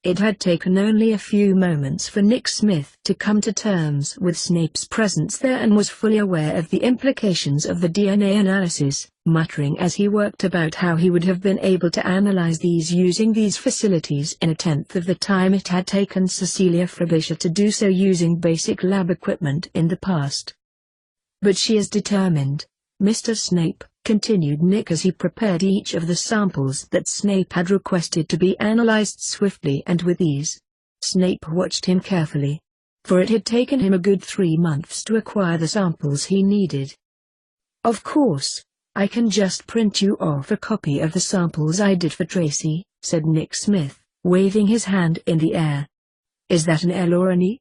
It had taken only a few moments for Nick Smith to come to terms with Snape's presence there and was fully aware of the implications of the DNA analysis, muttering as he worked about how he would have been able to analyze these using these facilities in a tenth of the time it had taken Cecilia Frobisher to do so using basic lab equipment in the past. But she is determined, Mr. Snape, continued Nick as he prepared each of the samples that Snape had requested to be analyzed swiftly and with ease. Snape watched him carefully, for it had taken him a good 3 months to acquire the samples he needed. Of course, I can just print you off a copy of the samples I did for Tracy, said Nick Smith, waving his hand in the air. Is that an L or an E?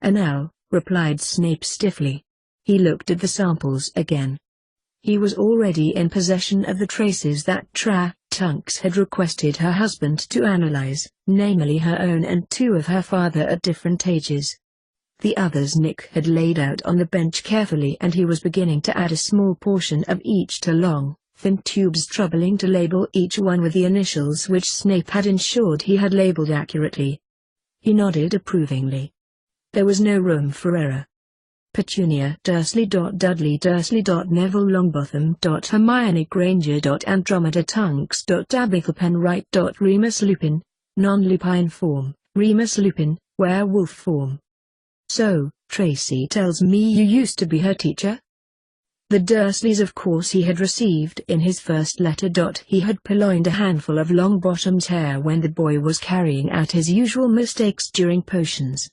An L, replied Snape stiffly. He looked at the samples again. He was already in possession of the traces that Tunks had requested her husband to analyze, namely her own and 2 of her father at different ages. The others Nick had laid out on the bench carefully, and he was beginning to add a small portion of each to long, thin tubes, troubling to label each one with the initials which Snape had ensured he had labeled accurately. He nodded approvingly. There was no room for error. Petunia Dursley. Dudley Dursley. Neville Longbottom. Hermione Granger. Andromeda Tunks. Tabitha Penwright. Remus Lupin, non-lupine form, Remus Lupin, werewolf form. So, Tracy tells me you used to be her teacher? The Dursleys, of course, he had received in his first letter. He had purloined a handful of Longbottom's hair when the boy was carrying out his usual mistakes during potions.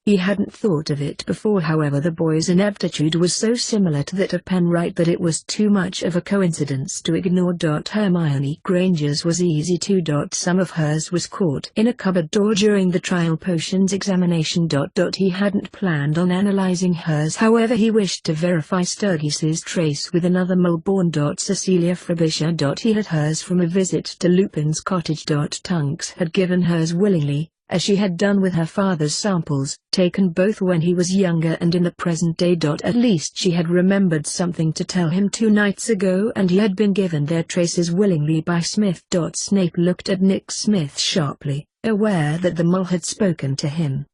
He hadn't thought of it before, however. The boy's ineptitude was so similar to that of Penwright that it was too much of a coincidence to ignore. Hermione Granger's was easy too. Some of hers was caught in a cupboard door during the trial potions examination. He hadn't planned on analyzing hers, however he wished to verify Sturgis's trace with another mole-born. Cecilia Frobisher. He had hers from a visit to Lupin's cottage. Tunks had given hers willingly, as she had done with her father's samples, taken both when he was younger and in the present day. At least she had remembered something to tell him 2 nights ago, and he had been given their traces willingly by Smith. Snape looked at Nick Smith sharply, aware that the mole had spoken to him.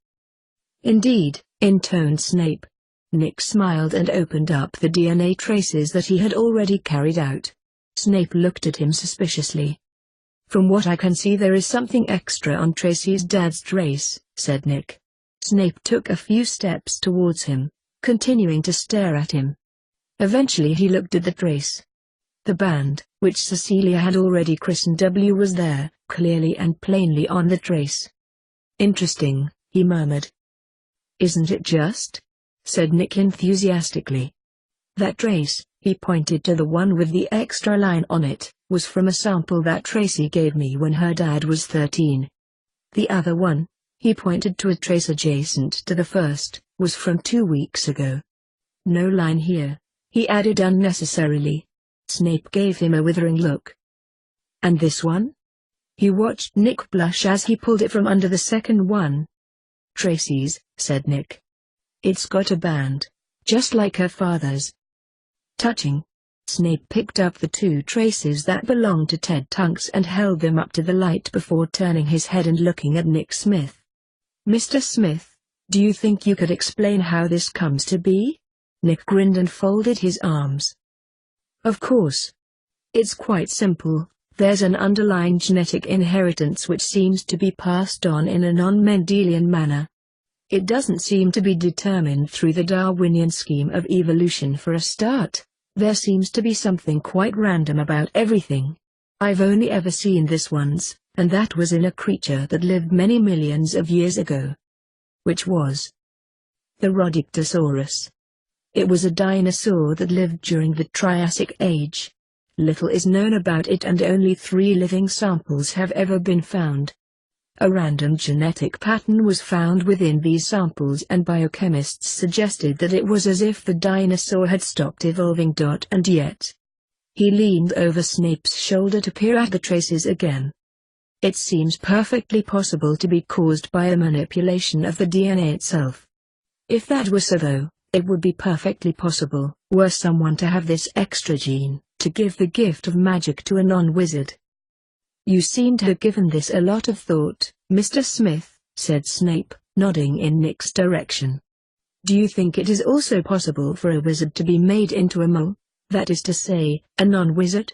Indeed, intoned Snape. Nick smiled and opened up the DNA traces that he had already carried out. Snape looked at him suspiciously. From what I can see, there is something extra on Tracy's dad's trace, said Nick. Snape took a few steps towards him, continuing to stare at him. Eventually he looked at the trace. The band, which Cecilia had already christened W, was there, clearly and plainly on the trace. Interesting, he murmured. Isn't it just? Said Nick enthusiastically. That trace, he pointed to the one with the extra line on it, was from a sample that Tracy gave me when her dad was 13. The other one, he pointed to a trace adjacent to the first, was from 2 weeks ago. No line here, he added unnecessarily. Snape gave him a withering look. And this one? He watched Nick blush as he pulled it from under the second one. Tracy's, said Nick. It's got a band, just like her father's. Touching. Snape picked up the 2 traces that belonged to Ted Tunks and held them up to the light before turning his head and looking at Nick Smith. Mr. Smith, do you think you could explain how this comes to be? Nick grinned and folded his arms. Of course. It's quite simple. There's an underlying genetic inheritance which seems to be passed on in a non-Mendelian manner. It doesn't seem to be determined through the Darwinian scheme of evolution for a start. There seems to be something quite random about everything. I've only ever seen this once, and that was in a creature that lived many millions of years ago. Which was? The Rhodictosaurus. It was a dinosaur that lived during the Triassic Age. Little is known about it, and only 3 living samples have ever been found. A random genetic pattern was found within these samples, and biochemists suggested that it was as if the dinosaur had stopped evolving. And yet. He leaned over Snape's shoulder to peer at the traces again. It seems perfectly possible to be caused by a manipulation of the DNA itself. If that were so, though, it would be perfectly possible, were someone to have this extra gene, to give the gift of magic to a non-wizard. You seem to have given this a lot of thought, Mr. Smith, said Snape, nodding in Nick's direction. Do you think it is also possible for a wizard to be made into a mole? That is to say, a non-wizard?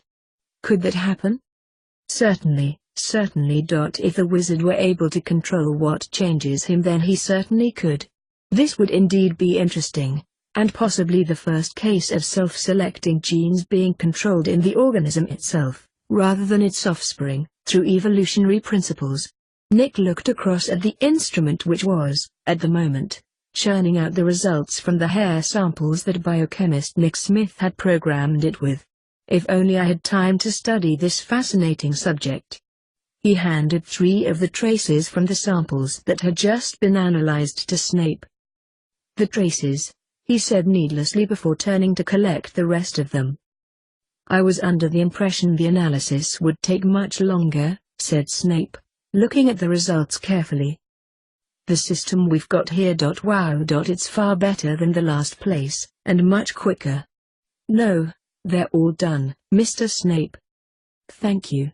Could that happen? Certainly, certainly. If the wizard were able to control what changes him, then he certainly could. This would indeed be interesting, and possibly the first case of self-selecting genes being controlled in the organism itself, rather than its offspring, through evolutionary principles. Nick looked across at the instrument which was, at the moment, churning out the results from the hair samples that biochemist Nick Smith had programmed it with. If only I had time to study this fascinating subject. He handed 3 of the traces from the samples that had just been analyzed to Snape. The traces, he said needlessly before turning to collect the rest of them. I was under the impression the analysis would take much longer, said Snape, looking at the results carefully. The system we've got here. Wow. It's far better than the last place, and much quicker. No, they're all done, Mr. Snape. Thank you.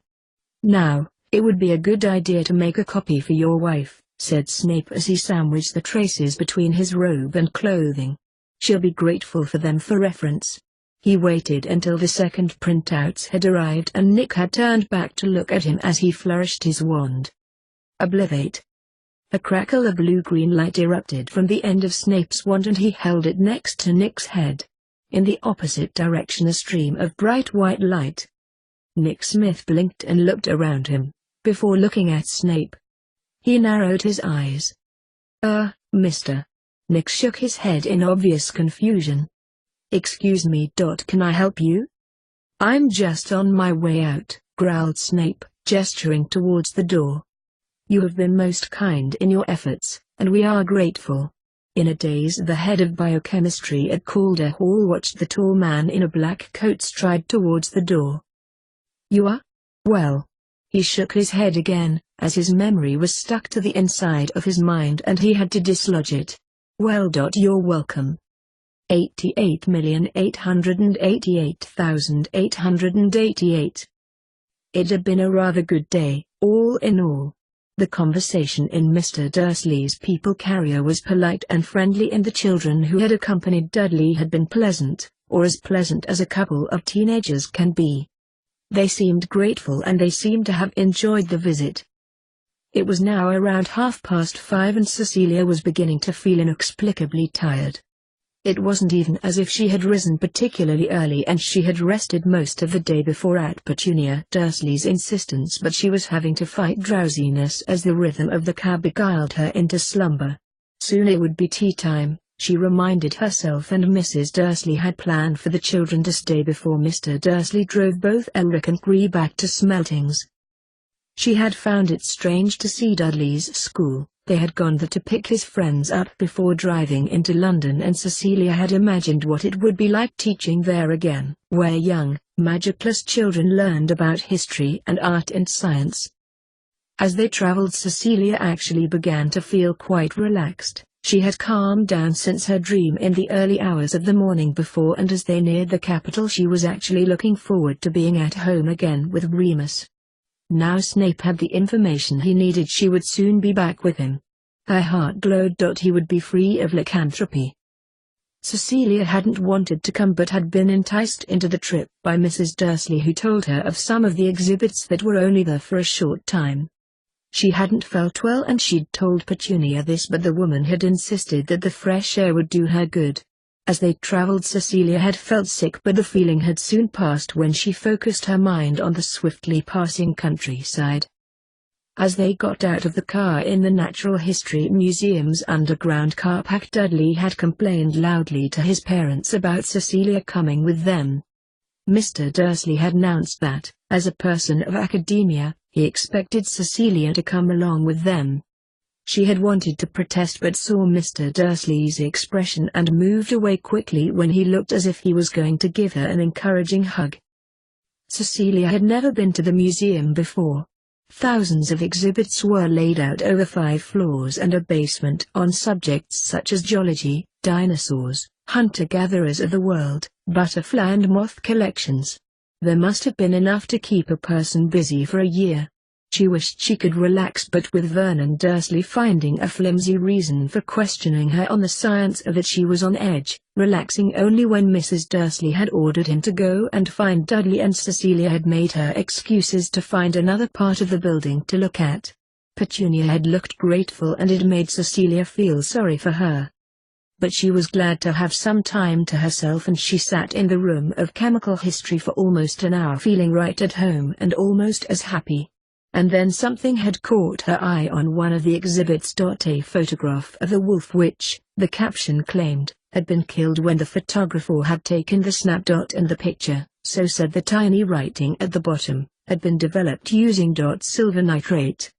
Now, it would be a good idea to make a copy for your wife, said Snape as he sandwiched the traces between his robe and clothing. She'll be grateful for them for reference. He waited until the second printouts had arrived and Nick had turned back to look at him as he flourished his wand. Oblivate. A crackle of blue-green light erupted from the end of Snape's wand and he held it next to Nick's head. In the opposite direction a stream of bright white light. Nick Smith blinked and looked around him, before looking at Snape. He narrowed his eyes. Mister. Nick shook his head in obvious confusion. Excuse me. Can I help you? I'm just on my way out, growled Snape, gesturing towards the door. You have been most kind in your efforts, and we are grateful. In a daze, the head of biochemistry at Calder Hall watched the tall man in a black coat stride towards the door. You are? Well. He shook his head again, as his memory was stuck to the inside of his mind and he had to dislodge it. Well. You're welcome. 88,888,888. It had been a rather good day, all in all. The conversation in Mr. Dursley's people carrier was polite and friendly and the children who had accompanied Dudley had been pleasant, or as pleasant as a couple of teenagers can be. They seemed grateful and they seemed to have enjoyed the visit. It was now around 5:30 and Cecilia was beginning to feel inexplicably tired. It wasn't even as if she had risen particularly early and she had rested most of the day before at Petunia Dursley's insistence, but she was having to fight drowsiness as the rhythm of the cab beguiled her into slumber. Soon it would be tea time, she reminded herself, and Mrs. Dursley had planned for the children to stay before Mr. Dursley drove both Elric and Gree back to Smeltings. She had found it strange to see Dudley's school. They had gone there to pick his friends up before driving into London, and Cecilia had imagined what it would be like teaching there again, where young, magicless children learned about history and art and science. As they traveled, Cecilia actually began to feel quite relaxed. She had calmed down since her dream in the early hours of the morning before, and as they neared the capital she was actually looking forward to being at home again with Remus. Now Snape had the information he needed. She would soon be back with him. Her heart glowed. He would be free of lycanthropy. Cecilia hadn't wanted to come but had been enticed into the trip by Mrs. Dursley, who told her of some of the exhibits that were only there for a short time. She hadn't felt well and she'd told Petunia this, but the woman had insisted that the fresh air would do her good. As they traveled, Cecilia had felt sick, but the feeling had soon passed when she focused her mind on the swiftly passing countryside. As they got out of the car in the Natural History Museum's underground car park, Dudley had complained loudly to his parents about Cecilia coming with them. Mr. Dursley had announced that, as a person of academia, he expected Cecilia to come along with them. She had wanted to protest but saw Mr. Dursley's expression and moved away quickly when he looked as if he was going to give her an encouraging hug. Cecilia had never been to the museum before. Thousands of exhibits were laid out over 5 floors and a basement on subjects such as geology, dinosaurs, hunter-gatherers of the world, butterfly and moth collections. There must have been enough to keep a person busy for a year. She wished she could relax, but with Vernon Dursley finding a flimsy reason for questioning her on the science of it, she was on edge, relaxing only when Mrs. Dursley had ordered him to go and find Dudley and Cecilia had made her excuses to find another part of the building to look at. Petunia had looked grateful and it made Cecilia feel sorry for her. But she was glad to have some time to herself, and she sat in the room of chemical history for almost an hour, feeling right at home and almost as happy. And then something had caught her eye on one of the exhibits. A photograph of the wolf which, the caption claimed, had been killed when the photographer had taken the snap. And the picture, so said the tiny writing at the bottom, had been developed using silver nitrate.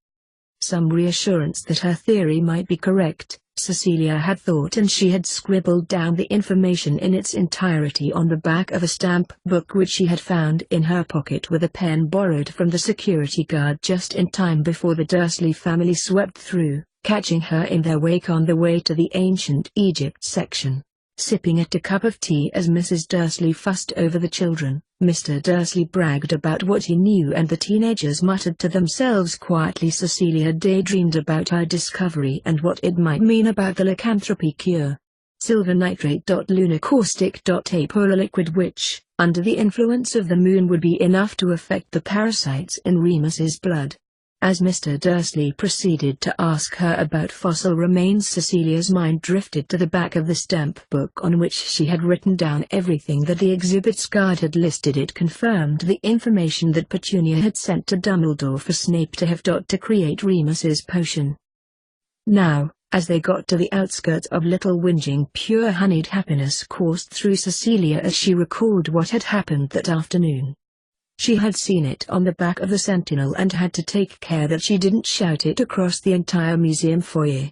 Some reassurance that her theory might be correct, Cecilia had thought, and she had scribbled down the information in its entirety on the back of a stamp book which she had found in her pocket with a pen borrowed from the security guard just in time before the Dursley family swept through, catching her in their wake on the way to the ancient Egypt section. Sipping at a cup of tea as Mrs. Dursley fussed over the children, Mr. Dursley bragged about what he knew and the teenagers muttered to themselves quietly. Cecilia daydreamed about her discovery and what it might mean about the lycanthropy cure. Silver nitrate. Lunar caustic. A polar liquid which, under the influence of the moon, would be enough to affect the parasites in Remus's blood. As Mr. Dursley proceeded to ask her about fossil remains, Cecilia's mind drifted to the back of the stamp book on which she had written down everything that the exhibit's guard had listed. It confirmed the information that Petunia had sent to Dumbledore for Snape to have to create Remus's potion. Now, as they got to the outskirts of Little Whinging, pure honeyed happiness coursed through Cecilia as she recalled what had happened that afternoon. She had seen it on the back of the Sentinel and had to take care that she didn't shout it across the entire museum foyer.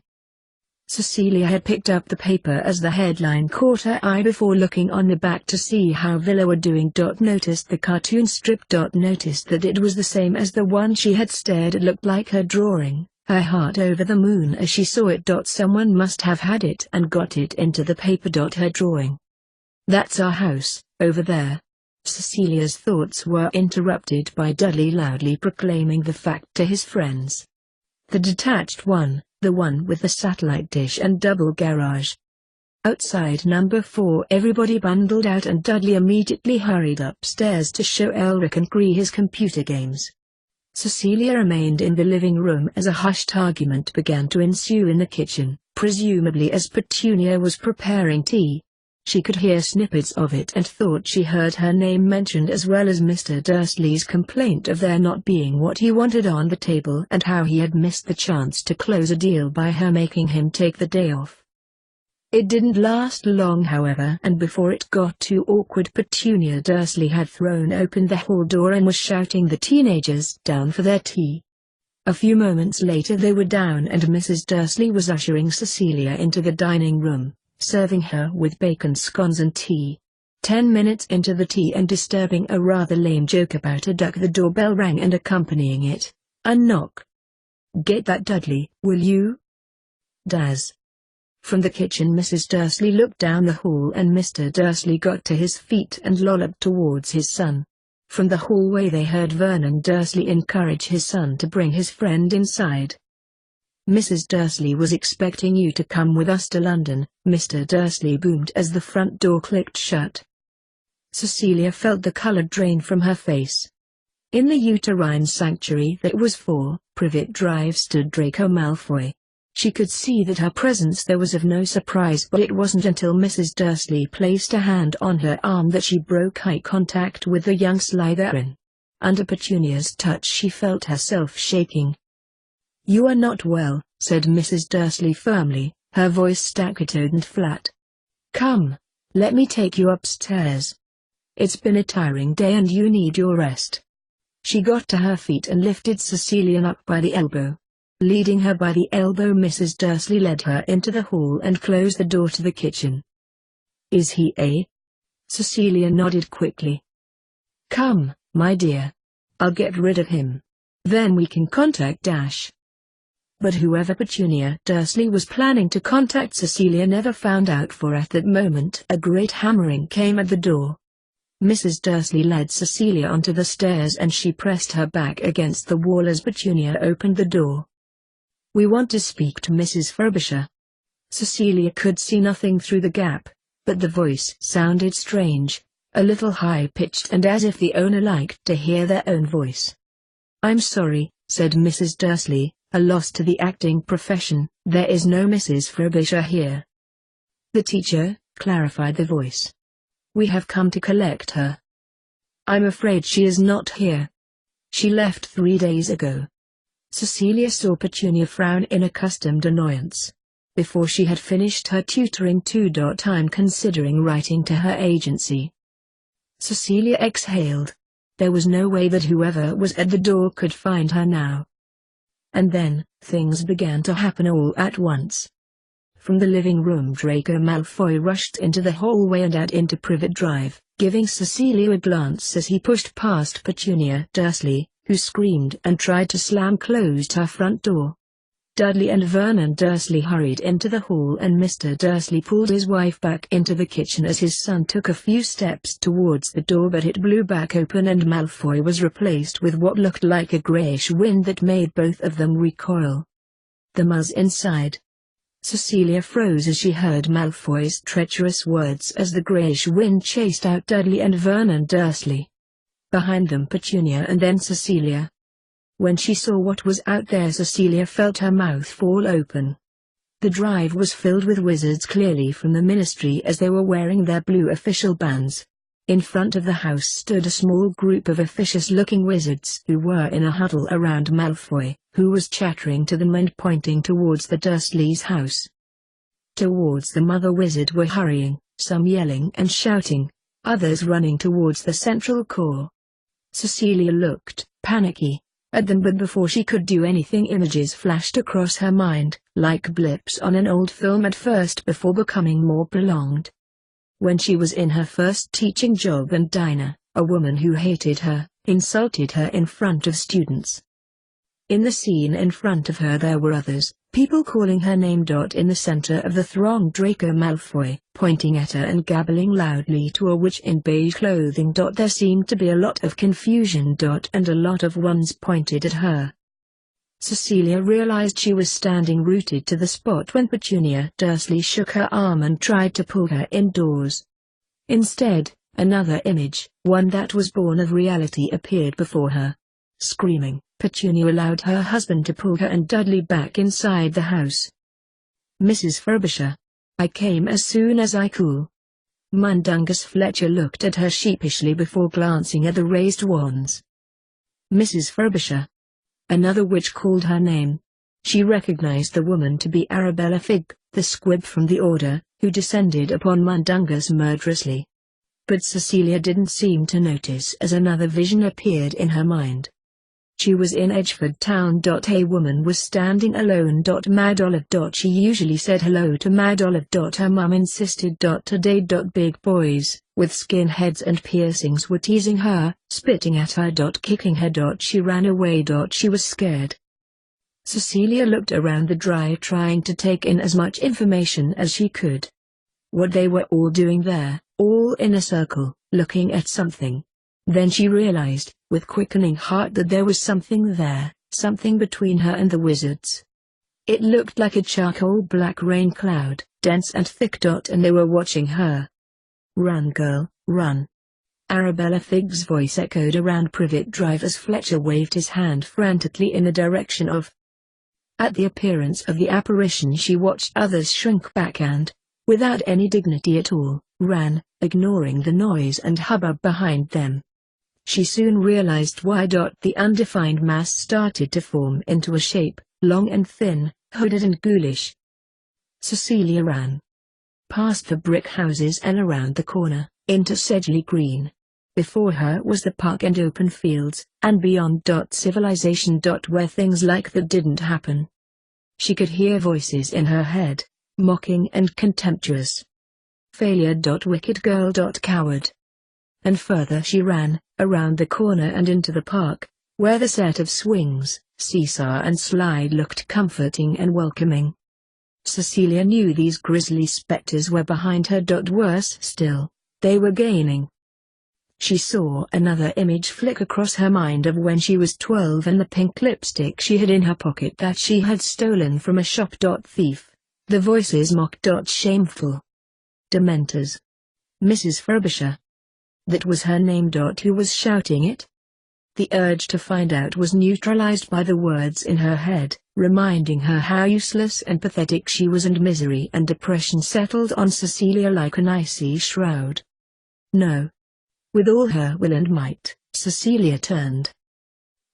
Cecilia had picked up the paper as the headline caught her eye before looking on the back to see how Villa were doing. Noticed the cartoon strip. Noticed that it was the same as the one she had stared at. Looked like her drawing, her heart over the moon as she saw it. Someone must have had it and got it into the paper. Her drawing. That's our house, over there. Cecilia's thoughts were interrupted by Dudley loudly proclaiming the fact to his friends. The detached one, the one with the satellite dish and double garage. Outside number 4 everybody bundled out and Dudley immediately hurried upstairs to show Elric and Cree his computer games. Cecilia remained in the living room as a hushed argument began to ensue in the kitchen, presumably as Petunia was preparing tea. She could hear snippets of it and thought she heard her name mentioned, as well as Mr. Dursley's complaint of there not being what he wanted on the table and how he had missed the chance to close a deal by her making him take the day off. It didn't last long, however, and before it got too awkward, Petunia Dursley had thrown open the hall door and was shouting the teenagers down for their tea. A few moments later they were down and Mrs. Dursley was ushering Cecilia into the dining room, serving her with bacon scones and tea. 10 minutes into the tea and disturbing a rather lame joke about a duck, the doorbell rang and accompanying it, a knock. "Get that, Dudley, will you?" "Daz." From the kitchen Mrs. Dursley looked down the hall and Mr. Dursley got to his feet and lolloped towards his son. From the hallway they heard Vernon Dursley encourage his son to bring his friend inside. "Mrs. Dursley was expecting you to come with us to London," Mr. Dursley boomed as the front door clicked shut. Cecilia felt the colour drain from her face. In the uterine sanctuary that was 4 Privet Drive stood Draco Malfoy. She could see that her presence there was of no surprise, but it wasn't until Mrs. Dursley placed a hand on her arm that she broke eye contact with the young Slytherin. Under Petunia's touch she felt herself shaking. "You are not well," said Mrs. Dursley firmly, her voice staccato and flat. "Come, let me take you upstairs. It's been a tiring day and you need your rest." She got to her feet and lifted Cecilia up by the elbow. Leading her by the elbow, Mrs. Dursley led her into the hall and closed the door to the kitchen. "Is he a?" Cecilia nodded quickly. "Come, my dear. I'll get rid of him. Then we can contact Dash." But whoever Petunia Dursley was planning to contact, Cecilia never found out, for at that moment a great hammering came at the door. Mrs. Dursley led Cecilia onto the stairs and she pressed her back against the wall as Petunia opened the door. "We want to speak to Mrs. Frobisher." Cecilia could see nothing through the gap, but the voice sounded strange, a little high-pitched and as if the owner liked to hear their own voice. "I'm sorry," said Mrs. Dursley, a loss to the acting profession, "there is no Mrs. Frobisher here." "The teacher," clarified the voice. "We have come to collect her." "I'm afraid she is not here. She left 3 days ago." Cecilia saw Petunia frown in accustomed annoyance. Before she had finished her tutoring I'm considering writing to her agency. Cecilia exhaled. There was no way that whoever was at the door could find her now. And then, things began to happen all at once. From the living room Draco Malfoy rushed into the hallway and out into Privet Drive, giving Cecilia a glance as he pushed past Petunia Dursley, who screamed and tried to slam closed her front door. Dudley and Vernon Dursley hurried into the hall and Mr. Dursley pulled his wife back into the kitchen as his son took a few steps towards the door, but it blew back open and Malfoy was replaced with what looked like a greyish wind that made both of them recoil. The Muzz inside. Cecilia froze as she heard Malfoy's treacherous words as the greyish wind chased out Dudley and Vernon Dursley. Behind them Petunia and then Cecilia. When she saw what was out there, Cecilia felt her mouth fall open. The drive was filled with wizards, clearly from the Ministry, as they were wearing their blue official bands. In front of the house stood a small group of officious-looking wizards who were in a huddle around Malfoy, who was chattering to them and pointing towards the Dursleys' house. Towards them other wizards were hurrying, some yelling and shouting, others running towards the central core. Cecilia looked, panicky, at them, but before she could do anything images flashed across her mind, like blips on an old film at first before becoming more prolonged. When she was in her first teaching job and Dinah, a woman who hated her, insulted her in front of students. In the scene in front of her there were others, people calling her name. In the center of the throng Draco Malfoy, pointing at her and gabbling loudly to a witch in beige clothing. There seemed to be a lot of confusion. And a lot of ones pointed at her. Cecilia realized she was standing rooted to the spot when Petunia Dursley shook her arm and tried to pull her indoors. Instead, another image, one that was born of reality, appeared before her. Screaming, Petunia allowed her husband to pull her and Dudley back inside the house. "Mrs. Frobisher. I came as soon as I could." Mundungus Fletcher looked at her sheepishly before glancing at the raised wands. "Mrs. Frobisher." Another witch called her name. She recognized the woman to be Arabella Figg, the squib from the Order, who descended upon Mundungus murderously. But Cecilia didn't seem to notice as another vision appeared in her mind. She was in Edgeford Town. A woman was standing alone. Mad Olive. She usually said hello to Mad Olive. Her mum insisted. Today. Big boys, with skinheads and piercings, were teasing her, spitting at her. Kicking her. She ran away. She was scared. Cecilia looked around the drive, trying to take in as much information as she could. What they were all doing there, all in a circle, looking at something. Then she realized, with quickening heart, that there was something there, something between her and the wizards. It looked like a charcoal black rain cloud, dense and thick. And they were watching her. "Run, girl, run." Arabella Figg's voice echoed around Privet Drive as Fletcher waved his hand frantically in the direction of. At the appearance of the apparition she watched others shrink back and, without any dignity at all, ran, ignoring the noise and hubbub behind them. She soon realized why. The undefined mass started to form into a shape, long and thin, hooded and ghoulish. Cecilia ran past the brick houses and around the corner, into Sedgley Green. Before her was the park and open fields, and beyond. Civilization. Where things like that didn't happen. She could hear voices in her head, mocking and contemptuous. "Failure. Wicked girl. Coward." And further she ran, around the corner and into the park, where the set of swings, seesaw and slide looked comforting and welcoming. Cecilia knew these grisly specters were behind her. Worse still, they were gaining. She saw another image flick across her mind of when she was 12 and the pink lipstick she had in her pocket that she had stolen from a shop. Thief. The voices mocked. Shameful. Dementors. Mrs. Frobisher. That was her name. Who was shouting it? The urge to find out was neutralized by the words in her head, reminding her how useless and pathetic she was, and misery and depression settled on Cecilia like an icy shroud. No. With all her will and might, Cecilia turned.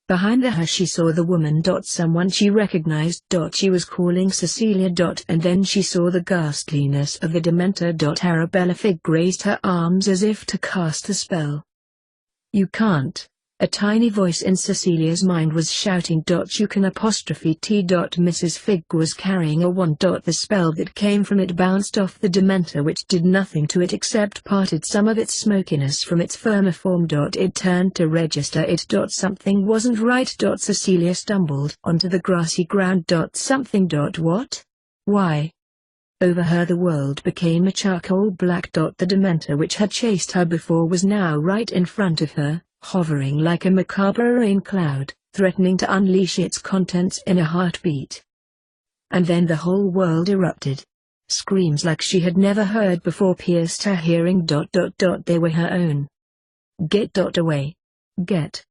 Behind her she saw the woman. Someone she recognized. She was calling Cecilia. And then she saw the ghastliness of the Dementor. Arabella Figg raised her arms as if to cast a spell. You can't. A tiny voice in Cecilia's mind was shouting. You can apostrophe T. Mrs. Figg was carrying a wand. The spell that came from it bounced off the Dementor, which did nothing to it except parted some of its smokiness from its firmer form. It turned to register it. Something wasn't right. Cecilia stumbled onto the grassy ground. Something. What? Why? Over her the world became a charcoal black. The Dementor which had chased her before was now right in front of her, hovering like a macabre rain cloud, threatening to unleash its contents in a heartbeat. And then the whole world erupted. Screams like she had never heard before pierced her hearing. They were her own. Get. Away. Get.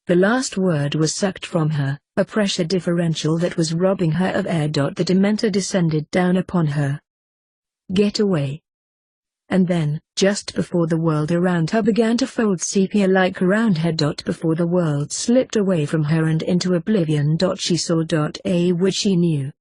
The last word was sucked from her, a pressure differential that was robbing her of air. The Dementor descended down upon her. Get away. And then, just before the world around her began to fold sepia-like around her. Before the world slipped away from her and into oblivion. She saw a which she knew.